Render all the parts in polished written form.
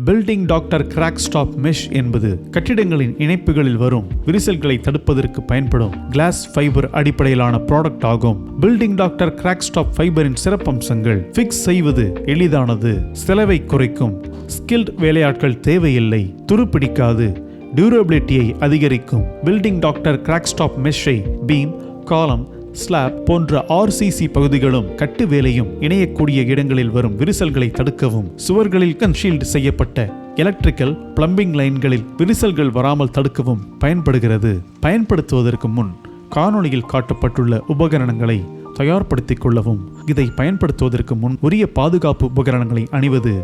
Building doctor crack stop mesh என்பது கட்டிடங்களின் இணைப்புகளில் வரும் விரிசல்களை தடுப்பதற்கு பயன்படும் கிளாஸ் ஃபைபர் அடிப்படையிலான ப்ராடக்ட் ஆகும். பில்டிங் டாக்டர் கிராக் ஸ்டாப் ஃபைபரின் சிறப்பம்சங்கள்: ஃபிக்ஸ் செய்வது எளிதானது, செலவை குறைக்கும், ஸ்கில்ட் வேலையாட்கள் தேவையில்லை, துருப்பிடிக்காது, டியூரபிலிட்டியை அதிகரிக்கும். பில்டிங் டாக்டர் கிராக் ஸ்டாப் மெஷ்ஷை பீம், காலம், ஸ்லாப் போன்ற RCC பகுதிகளும் கட்டு வேலையும் இணையக்கூடிய இடங்களில் வரும் விரிசல்களை தடுக்கவும், சுவர்களில் கன்ஷீல்ட் செய்யப்பட்ட எலக்ட்ரிக்கல் பிளம்பிங் லைன்களில் விரிசல்கள் வராமல் தடுக்கவும் பயன்படுகிறது. பயன்படுத்துவதற்கு முன் காணொளியில் காட்டப்பட்டுள்ள உபகரணங்களை தயார்படுத்திக் கொள்ளவும். இதை பயன்படுத்துவதற்கு முன் உரிய பாதுகாப்பு உபகரணங்களை அணிவது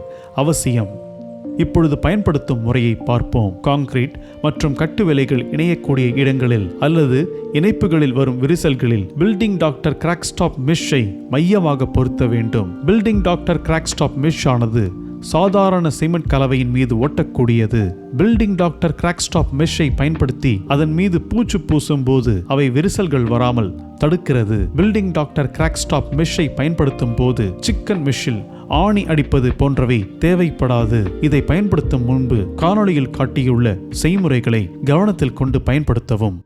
அவசியம். இப்பொழுது பயன்படுத்தும் முறையை பார்ப்போம். கான்கிரீட் மற்றும் கட்டு வேலைகள் இணையக்கூடிய இடங்களில் அல்லது இணைப்புகளில் வரும் விரிசல்களில் பில்டிங் டாக்டர் கிராக் ஸ்டாப் மெஷ்ஷை மையமாக பொருத்த வேண்டும். Building doctor crack stop mesh ஆனது சாதாரண சிமெண்ட் கலவையின் மீது ஒட்டக்கூடியது. பில்டிங் டாக்டர் கிராக் ஸ்டாப் மெஷ்ஷை பயன்படுத்தி அதன் மீது பூச்சு பூசும் போது அவை விரிசல்கள் வராமல் தடுக்கிறது. பில்டிங் டாக்டர் கிராக் ஸ்டாப் மெஷ்ஷை பயன்படுத்தும் போது சிக்கன் மெஷ்ஷில் ஆணி அடிப்பது போன்றவை தேவைப்படாது. இதை பயன்படுத்தும் முன்பு காணொளியில் காட்டியுள்ள செய்முறைகளை கவனத்தில் கொண்டு பயன்படுத்தவும்.